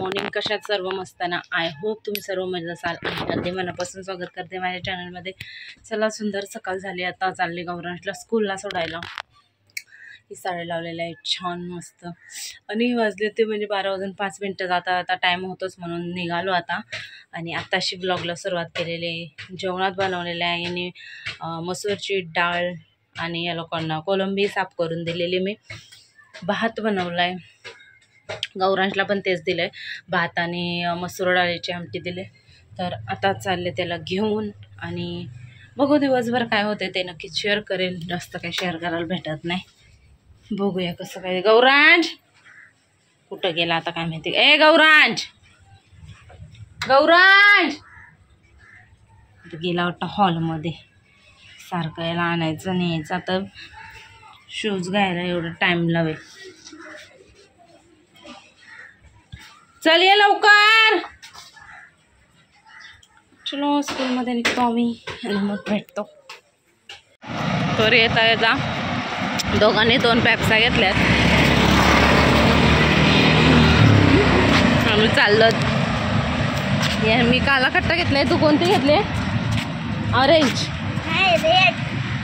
Morning. कशात सर्व मस्त ना. आय होप तुम्ही सर्व मजेत असाल. अगदी मनापासून स्वागत करते माझ्या चॅनलमध्ये. चला, सुंदर सकाळ झाली. आता चालले गौरांशला स्कूलला सोडायला. ही साडी लावलेली आहे छान मस्त. आणि वाजले ते म्हणजे 12:05 जाता आता टाईम होतोच म्हणून निघालो आता. आणि आत्ताशी ब्लॉगला सुरुवात केलेली आहे. जेवणात बनवलेलं आहे आणि मसूरची डाळ आणि या लोकांना कोलंबी साफ करून दिलेली मी. भात बनवला आहे. गौरांशला पण तेच दिलं आहे, भात आणि मसूर डाळीची आमटी दिले. तर आता चालले त्याला घेऊन आणि बघू दिवसभर काय होते ते नक्कीच शेअर करेल. जास्त काही शेअर करायला भेटत नाही. बघूया कसं काय. गौरांश कुठं गेला आता काय माहिती. ए गौरांश, गौरांश गेला वाटतं हॉलमध्ये. सारखं याला आणायचं न्यायचं. आता शूज घ्यायला एवढं टाईम लावेल. चल ये लवकर. चलो स्कूलमध्ये निघतो आम्ही आणि मग भेटतो. तर येता येता दोघांनी 2 पेप्स्या घेतल्यात आम्ही चाललो. मी काला खट्टा घेतलाय. तू कोणते घेतले? ऑरेंज.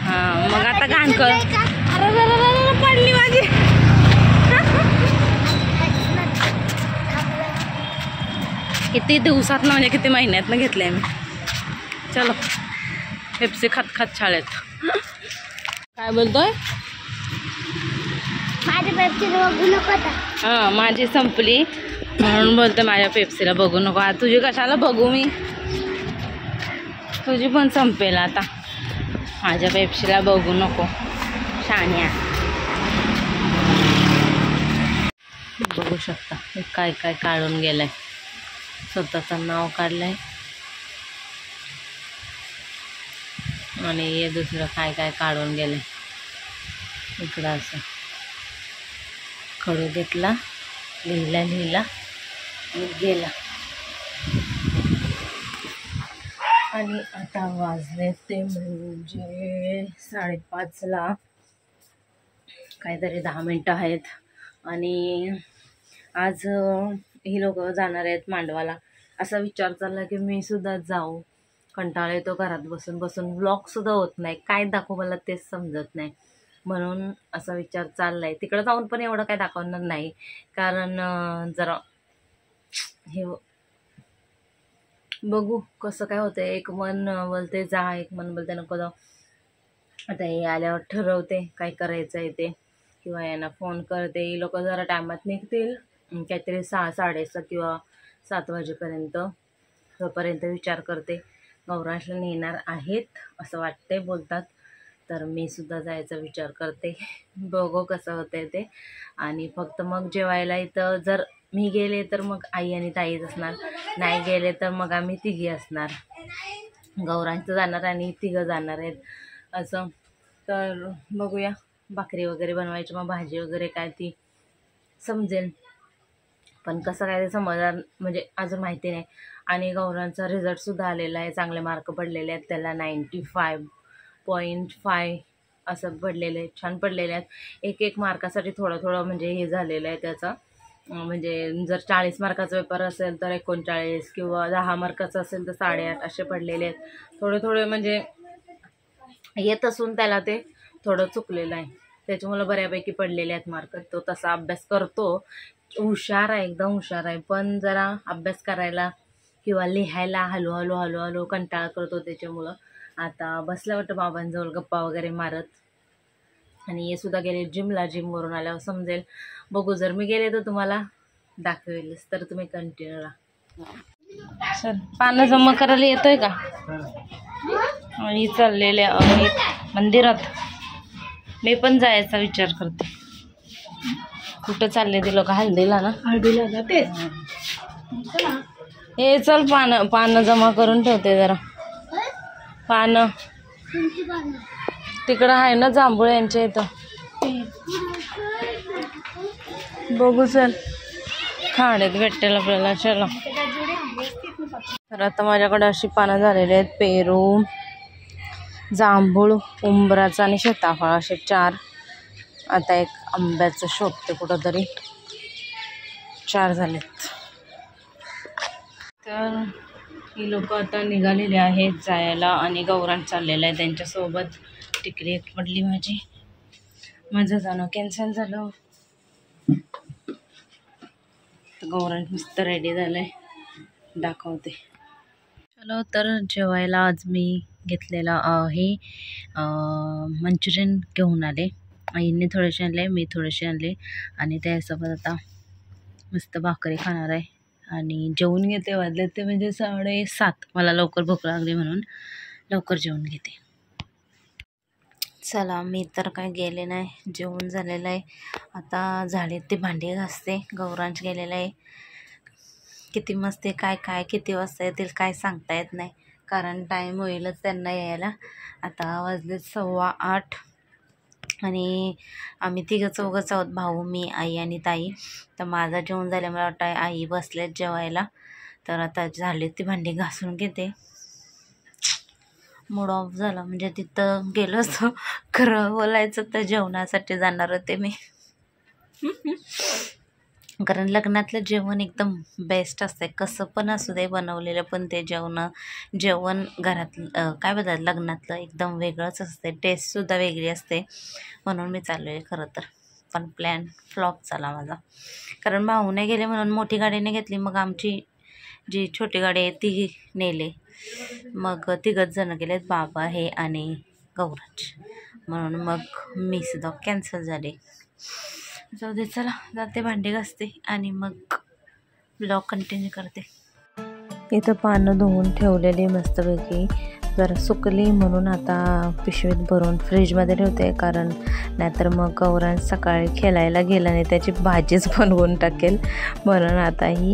हां मग आता घाण कर. अरे पडली माझी. किती दिवसात म्हणजे किती महिन्यातनं घेतले मी. चलो पेप्सी खात खात शाळेत. काय बोलतोय? माझ्या पेप्सीला बघू नको. हां माझी संपली म्हणून बोलते माझ्या पेप्सीला बघू नको. तुझी कशाला बघू मी? तुझी पण संपेल आता. माझ्या पेप्सीला बघू नको शाण्या. बघू शकता हे काय काय काढून गेलंय. स्वतःचं नाव काढलंय आणि हे दुसरं काय काय काढून गेलंय. इकडं असं खडू घेतला, लिहिला आणि गेला. आणि आता वाजले ते म्हणजे 5:30 काहीतरी 10 मिनटं आहेत. आणि आज ही लोक जाणार आहेत मांडवाला. असा विचार चालला की मी सुद्धा जाऊ. कंटाळा येतो घरात बसून बसून. व्लॉगसुद्धा होत नाही. काय दाखवू मला तेच समजत नाही. म्हणून असा विचार चालला आहे. तिकडं जाऊन पण एवढं काय दाखवणार नाही कारण जरा हे बघू कसं काय होतं. एक मन बोलते जा, एक मन बोलते नको जाऊ. आता हे आल्यावर ठरवते काय करायचं आहे ते, किंवा यांना फोन करते. ही लोक जरा टायमात निघतील काहीतरी 6, 6:30 किंवा 7 वाजेपर्यंत. तोपर्यंत विचार करते. गौरांशला नेणार आहेत असं वाटते बोलतात. तर मी सुद्धा जायचा विचार करते. बघू कसं होतंय ते. आणि फक्त मग जेवायला इथं जर मी गेले तर मग आई आणि ताईच असणार. नाही गेले तर मग आम्ही तिघी असणार. गौरांश जाणार आणि तिघं जाणार आहेत असं. तर बघूया. भाकरी वगैरे बनवायची, मग भाजी वगैरे काय ती समजेल. पण कसं काय ते समजणार म्हणजे अजून माहिती नाही. आणि गौरांचा रिझल्टसुद्धा आलेला आहे. चांगले मार्क पडलेले आहेत त्याला. 95.5 असं पडलेले आहेत. छान पडलेले आहेत. एक मार्कासाठी थोडं म्हणजे हे झालेलं आहे त्याचं. म्हणजे जर 40 मार्काचा पेपर असेल तर 39 किंवा 10 मार्काचा असेल तर 8.5 असे पडलेले आहेत. थोडे म्हणजे येत असून त्याला ते थोडं चुकलेलं आहे. त्याच्यामुळे बऱ्यापैकी पडलेले आहेत मार्क. तो तसा अभ्यास करतो. हुशार आहे, एकदम हुशार आहे. पण जरा अभ्यास करायला किंवा लिहायला हळू कंटाळा करतो. त्याच्यामुळं आता बसल्या वाटतं बाबांजवळ गप्पा वगैरे मारत. आणि हे सुद्धा गेले जिमला. जिमवरून आल्यावर समजेल. बघू जर मी गेले तर तुम्हाला दाखवेलच. तर तुम्ही कंटिन्यू राहा. चल पानं जमा करायला येतोय का? आणि चाललेले आहेत मंदिरात. मी पण जायचा विचार करते. कुठं चालले ते लोक? हळदीला ना. हळदीला जाते. हे चल पानं जमा करून ठेवते जरा. पानं तिकडं आहे ना जांभूळ यांच्या इथं. बघू चल खाण्यात भेटेल आपल्याला. चला. तर आता माझ्याकडे अशी पानं झालेली आहेत. पेरू, जांभूळ, उंबराचं आणि सीताफळ असे 4. आता एक आंब्याचं शोधते कुठंतरी. 4 झालेत. तर ही लोक आता निघालेले आहेत जायला आणि गौरांग चाललेलं आहे त्यांच्यासोबत. तिकडे एक पडली माझं जाणं कॅन्सल झालं. गौरांग मस्त रेडी झालंय, दाखवते. चलो, तर जेवायला आज मी घेतलेलं आहे मंचुरियन घेऊन आले. आईने थोडेसे आणले, मी थोडेसे आणले आणि त्यासोबत आता मस्त भाकरी खाणार आहे आणि जेवून घेते. वाजले ते म्हणजे 7:30. मला लवकर भूक लागली म्हणून लवकर जेवून घेते. चला, मी तर काय गेले नाही, जेवण झालेलं आहे. आता झाले ते भांडी घासते. गौरांश गेलेला आहे. किती मस्त काय काय किती वाजता येतील काय सांगता येत नाही, कारण टाईम होईलच त्यांना यायला. आता वाजले 8:15 आणि आम्ही चौघंच आहोत, भाऊ, मी, आई आणि ताई. तर माझं जेवण झालं, मला वाटतं आई बसलेत जेवायला. तर आता झाले ती भांडी घासून घेते. मूड ऑफ झाला, म्हणजे तिथं गेलो असतो खरं बोलायचं तर जेवणासाठी जाणार होते मी. कारण लग्नातलं जेवण एकदम बेस्ट असते, कसं पण असू दे बनवलेलं, पण ते जेवण घरातलं काय बोलतात लग्नातलं एकदम वेगळंच असते, टेस्टसुद्धा वेगळी असते. म्हणून मी चाललो आहे खरं तर, पण प्लॅन फ्लॉप झाला माझा. कारण भाऊ नाही गेले म्हणून मोठी गाडी नाही घेतली, मग आमची जी छोटी गाडी आहे ती नेले. मग 3 जण गेलेत, बाबा हे आणि गौरांश, म्हणून मग मी सुद्धा कॅन्सल झाले. जाऊ दे, चला जाते, भांडी घासते आणि मग ब्लॉग कंटिन्यू करते. इथं पानं धुवून ठेवलेली मस्तपैकी, जरा सुकली म्हणून आता पिशवीत भरून फ्रीजमध्ये ठेवते. कारण नाहीतर मग गौरांश सकाळी खेळायला गेला नाही, त्याची भाजीच बनवून टाकेल, म्हणून आता ही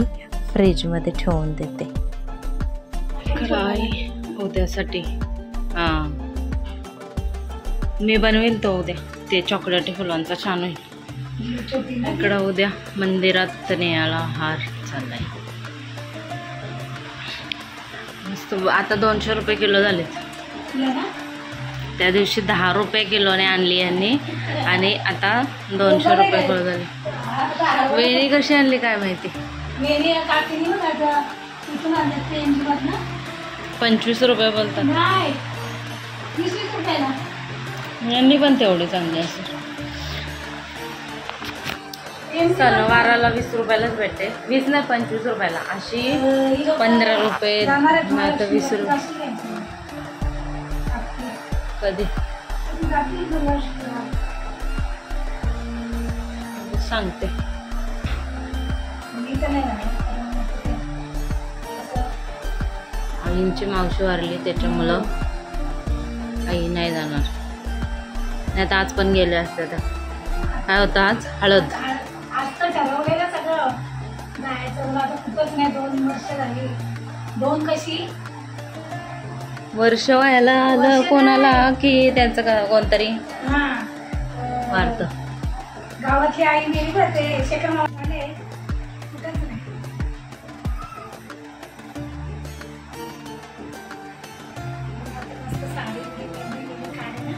फ्रीजमध्ये ठेवून देते. काय उद्यासाठी हां मी बनवेल तो उद्या, ते चॉकलेटी फुलांचा छान होईल. इकडं उद्या मंदिरात न्यायला हार चाललाय मस्त. आता 200 रुपये किलो झालेत. त्या दिवशी 10 रुपये किलोने आणली यांनी आणि आता 200 रुपये किलो झाले. वेणी कशी आणली काय माहिती. 25 रुपये बोलतात, यांनी पण तेवढी चांगली असेल. सणवाराला 20 रुपयालाच भेटते, 20 नाही 25 रुपयाला. अशी 15 रुपये, नाही तर 20 रुपये. कधी सांगते. आईंची मावशी वारली त्याच्यामुळं आई नाही जाणार, नाही तर आज पण गेले असते. तर काय होतं आज हळद. आज तर ठरवलेलं सगळं जायचं, आता खूपच नाही, 2 वर्ष झाली. 2 कशी वर्ष व्हायला आलं कोणाला की त्यांचं कोणतरी वारतं. गावातली आई मेली भरते शेखर मावळे कुठंच नाही. मस्त साडी काढायला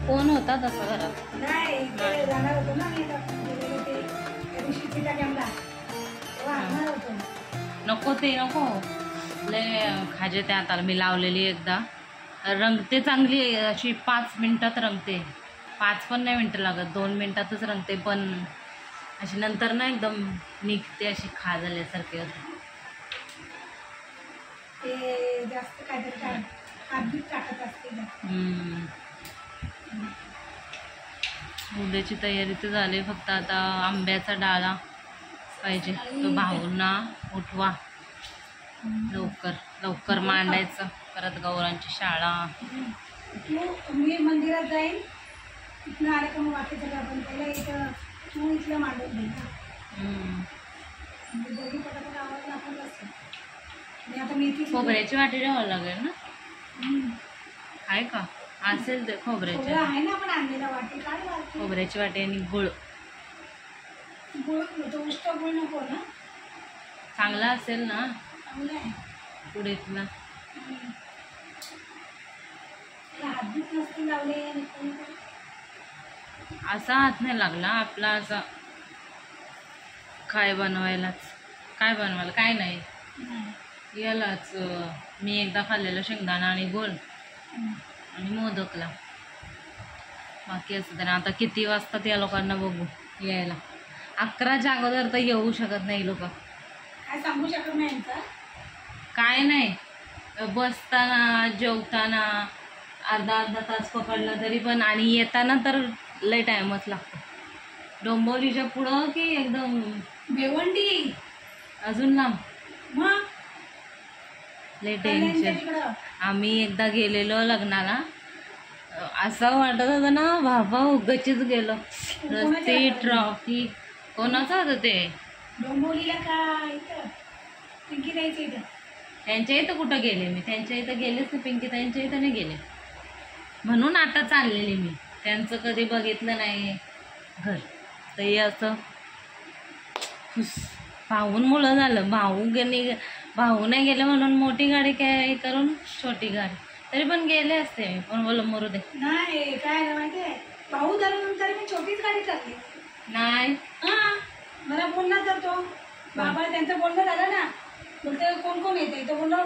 कोण होता तसा घरात. नाही जाणार होतो ना मी, त्या दिवशी तिला कॅमला आणणार होतो. नको ते नको लय खाजे. त्या आता मी लावलेली एकदा, रंगते चांगली अशी 5 मिनिटात रंगते. 5 पण नाही मिनटं लागत, 2 मिनिटातच रंगते. पण अशी नंतर ना एकदम निघते, अशी खा झाल्यासारखे होते. ते जास्त काहीतरी आधीच टाकत असते. उद्याची तयारी तर झाली, फक्त आता आंब्याचा डाळा पाहिजे. तो भाऊंना उठवा, लवकर लवकर मांडायचं. परत गौरांची शाळा. मी मंदिरात जाईल, इथनं आले का मग वाटेचं आपण पहिला इथं तू इथलं मांडून देईल म्हणजे दोघी पटापट आवाज आपण बसतो. आणि आता मी खोबऱ्याची वाटी ठेवावं लागेल ना, आहे का? असेल ते खोबऱ्याची आहे ना, आपण आणलेला वाटी. काय खोबऱ्याची वाटी आणि गुळ. गुळ तो उष्ट गुळ नको ना, चांगला असेल ना चांगला आहे पुढेतला. हात नसते लावले. असा हात नाही लागला आपला, असा काय बनवायलाच, काय बनवायला काय नाही. नाही. यालाच मी एकदा खाल्लेलं शेंगदाणा आणि गोल हं. आणि मोदकला. बाकी असं तर आता किती वाजतात या लोकांना बघू यायला. 11च्या अगोदर तर येऊ शकत नाही लोक. काय सांगू शकत नाही यांचं. काय नाही, बसताना जेवताना अर्धा तास पकडला तरी पण, आणि येताना तर लय टाइमच लागतो. डोंबिवलीच्या पुढं की एकदम भिवंडी अजून लांब, मग लय कल्याणच्या टेन्शन. तिकडं. आम्ही एकदा गेलेलो लग्नाला, असं वाटत होतं ना बाबा उगाचीच गेलो. रस्ते ट्रॉफिक. कोणाचं होतं ते? डोंबिवलीला का इथं पिंकी जायचं इथं. त्यांच्या इथं कुठं गेले मी, त्यांच्या इथं गेलेच नाही. पिंकी त्यांच्या इथं नाही गेले, म्हणून आता चाललेली मी. त्यांचं कधी बघितलं नाही घर, तर हे असं भाऊंमुळं झालं. भाऊ नाही गेले म्हणून मोठी गाडी काय करून छोटी गाडी, तरी पण गेले असते मी, पण बोल मरू दे. नाही काय झालं माहितीये, भाऊ झाल्यानंतर मी छोटीच गाडी चालली. नाही हा मला बोलला तर तो बाबा, त्यांचं बोलणं झालं ना, बोलते कोण कोण येते, तो बोललो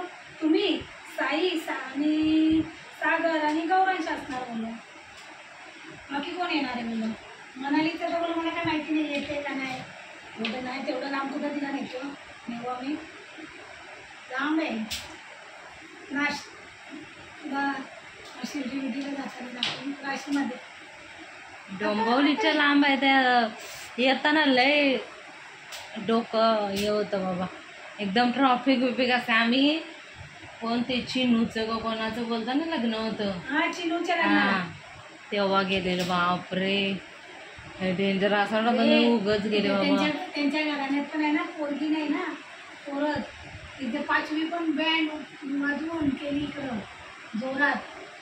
तुम्ही साई आणि सागर आणि गौरांश असणार बोललो. बाकी कोण येणार आहे बोललो. म्हणाली तर तो बोललो मला काय माहिती नाही येते का नाही. बोलतो नाही तेवढं लांब कुठं दिला नेतो नेऊ आम्ही, लांब आहे शिर्डी विधीला जाताना दाखवून राशीमध्ये. डोंबिवलीच्या लांब आहे. त्या येताना लय डोकं हे होतं बाबा, एकदम ट्रॉफिक बिफिक असते. आम्ही कोणते चिनूचं का कोणाचं बोलता ना लग्न होतं, हा चिनूच्या हा लग्नात तेव्हा गेलेलं. बापरे डेंजर, असं वाटत उगच गेले बाबा. त्यांच्या घराण्यात पण आहे ना पोरगी नाही ना पोरत, तिथे 5वी पण बँड वाजवून केली इकडं जोरात.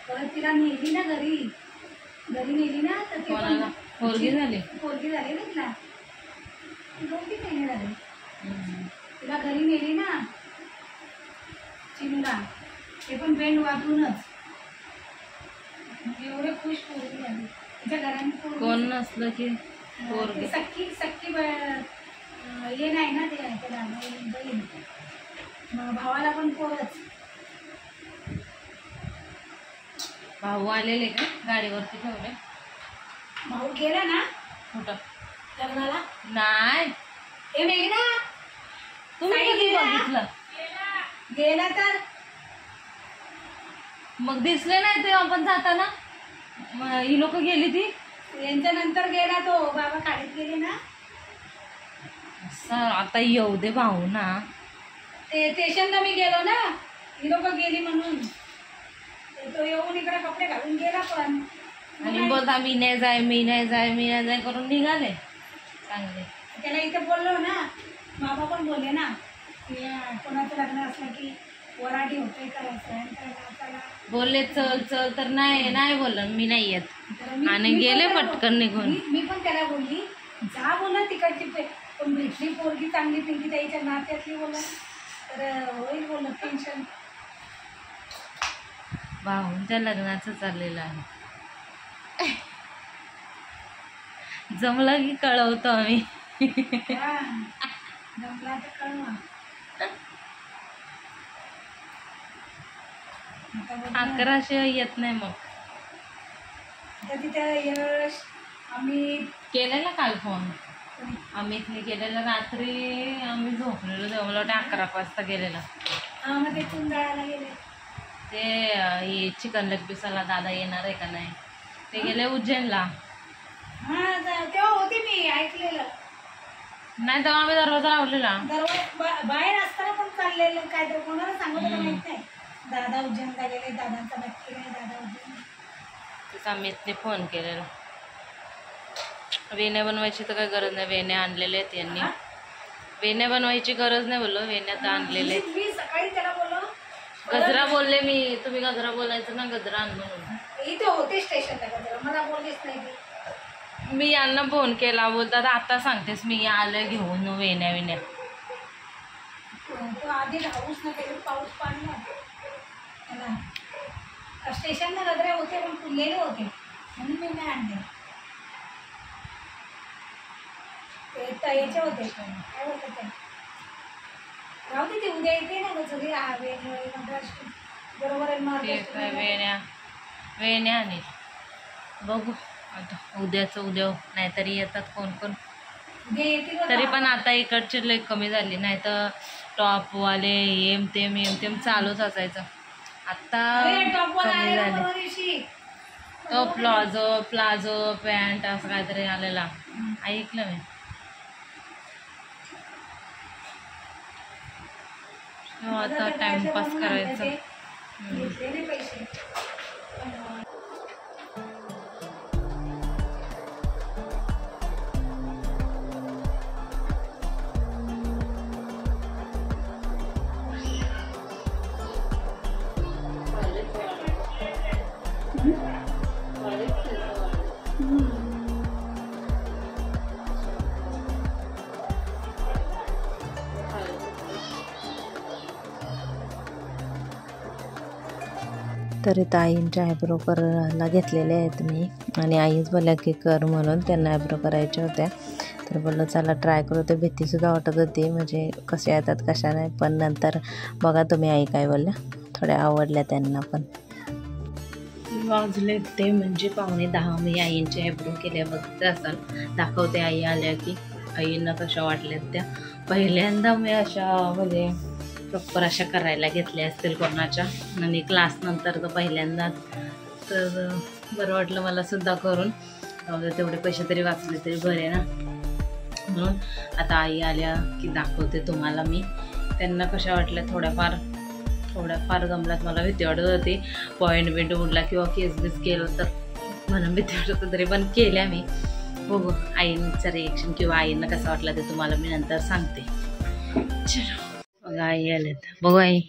परत तिला नेली ना घरी नेली ना, तर ते कोणाला पोरगी झाली? पोरगी झाली ना तिला, 2-3 महिने झाले. तिला घरी नेली ना चिनूला, ते पण बँड वाजवूनच. एवढे खुश पोरगी झाली तिच्या घराने. कोण नसलं की पोरगी. सख्खी हे नाही ना ते त्याला बहीण, भावाला पण पोरच. भाऊ आलेले का गाडीवरती ठेवले? भाऊ गेला ना कुठं? लग्नाला. नाही, हे मेघना तुम्ही साई कधी गेला? बघितलं? गेला तर मग दिसले नाही ते आपण जाताना. ही लोक गेली ती यांच्या नंतर गेला तो, बाबा खाडीत गेले ना. असं आता येऊ दे भाऊ ना. ते स्टेशनला मी गेलो ना, ही लोक गेली म्हणून. तो येऊन इकडे कपडे घालून गेला पण, आणि बोलता मी नाही जाय करून निघाले. चांगले. त्याला इथे बोललो ना, बाबा पण बोलले ना की कोणाचं लग्न असलं की वराठी होतोय करायचं आणि त्याला बोलले चल तर नाही बोललं मी नाही येत, आणि मी गेले पण त्याला पटकन निघून. मी पण त्याला बोलली जा बोला तिकडची पण भेटली पोरगी चांगली पिंकी ताईच्या नात्यातली बोला तर होईल बोललं. टेन्शन भाऊंच्या लग्नाचं चाललेलं आहे. जमलं की कळवतो आम्ही. जमला तर कळवा. 11 येत नाही. मग आता तिथं यश आम्ही केलेला काल फोन अमितने केलेला. रात्री आम्ही झोपलेलो तेव्हा मला वाटतं 11 वाजता गेलेला. मग ते चुंदाळाला गेले. ते चिकन लेग पीसाला दादा येणार आहे का नाही, ते गेले उज्जैनला. हा तेव्हा होते मी ऐकलेलं. नाही तेव्हा आम्ही दरवाजा लावलेला. बाहेर असताना पण चाललेलं काय तर कोणाला सांगत माहित नाही. दादा उज्जैनला गेले, दादांचा नक्की नाही, दादा उज्जैन. तेच अमितने फोन केलेला. वेण्या बनवायची तर काही गरज नाही, वेण्या आणलेले आहेत यांनी. वेण्या बनवायची गरज नाही बोललो, वेण्या तर आणलेले. मी सकाळी त्याला बोललो गजरा बोलले मी, तुम्ही गजरा बोलायचं ना, गजरा आण म्हणून. इथे होते स्टेशनला गजरा, मला बोललीच नाही ती. मी यांना फोन केला, बोलतात आता सांगतेस मी आलं घेऊन वेण्या. तो आधी राहूच ना काही पाऊस पाडला स्टेशनला गजरे होते पण फुललेले होते म्हणून मी नाही आणले. याचे होते काय बोलतात ते राहू दे ते उद्या येते ना गं सगळी महाराष्ट्र बरोबर आहे महाराष्ट्र वेण्या आणि बघू आता उद्याचं उद्या नाहीतरी येतात कोण कोण उद्या येतील बघा. तरी पण आता इकडचे लय कमी झाली नाही तर टॉपवाले एम तेम चालूच असायचं आता अरे, टॉपवर कमी आले ना झाले परवा दिवशी. तो प्लाझो पॅन्ट असं काहीतरी आलेला ऐकलं मी हो, आता टाइमपास करायचं घेतले नाही पैसे तर इथं आईंच्या आयब्रो करायला घेतलेले आहेत मी आणि आईच बोलल्या की कर म्हणून त्यांना आयब्रो करायच्या होत्या तर बोललं चला ट्राय करू ते भीतीसुद्धा वाटत होती म्हणजे कशा येतात कशा नाही पण नंतर बघा तुम्ही आई काय बोलल्या थोड्या आवडल्या त्यांना पण वाजले ते म्हणजे 9:45 मी आईंचे आयब्रो केल्या बघते असाल दाखवते आई आल्या की आईंना कशा वाटल्यात त्या पहिल्यांदा मी अशा म्हणजे प्रॉपर अशा करायला घेतल्या असतील कोणाच्या आणि क्लास नंतर तर पहिल्यांदाच तर बरं वाटलं मला सुद्धा करून तेवढे पैसे तरी वाचले तरी बरे ना म्हणून आता आई आल्या की दाखवते तुम्हाला मी त्यांना कशा वाटल्या थोड्याफार जमल्यात मला भीती वाटत होती पॉईंट उडला किंवा केस बीस केलं तर म्हणून भीती वाटत होतं तरी पण केल्या मी बघू आईंचं रिएक्शन किंवा आईंना कसं वाटलं ते तुम्हाला मी नंतर सांगते चलो बघ आई आलेत बघू आई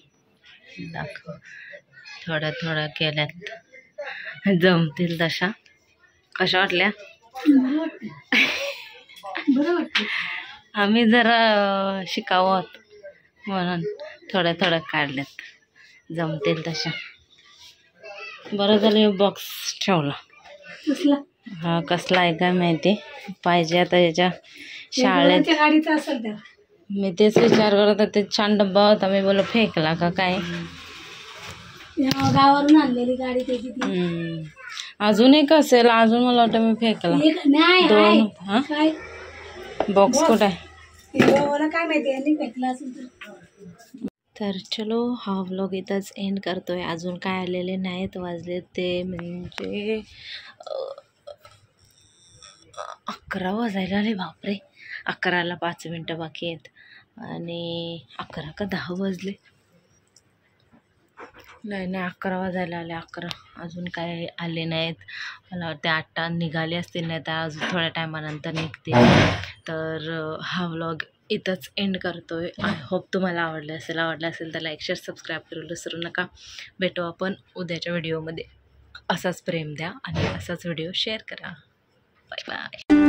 दाखव थोड्या केल्यात जमतील तशा कशा वाटल्या आम्ही जरा शिकावत म्हणून थोड्या काढल्यात जमतील तशा बरं झालं बॉक्स ठेवला हा कसला आहे काय माहिती पाहिजे आता याच्या शाळेत गाडीचा असेल तर मी तेच विचार करत होते छान डब्बा होता मी बोल फेकला का काय गावावरून आणलेली गाडी त्याची ती अजून एक असेल अजून मला वाटतं मी फेकला नाही दोन हा काय बॉक्स कुठं आहे मला काय माहिती यांनी फेकला असेल तर चलो हा व्लॉग इथंच एंड करतोय अजून काय आलेले नाहीत वाजले ते म्हणजे 11 वाजायला आले बापरे 11ला 5 मिनटं बाकी आहेत आणि 11 का 10 वाजले नाही 11 वाजायला आले 11 अजून काय आले नाहीत मला वाटते 8 निघाले असतील नाही तर अजून थोड्या टायमानंतर निघतील तर हा व्लॉग इथंच एंड करतोय आय होप तुम्हाला आवडलं असेल तर लाईक शेअर सबस्क्राईब करायला विसरू नका भेटू आपण उद्याच्या व्हिडिओमध्ये असाच प्रेम द्या आणि असाच व्हिडिओ शेअर करा बाय बाय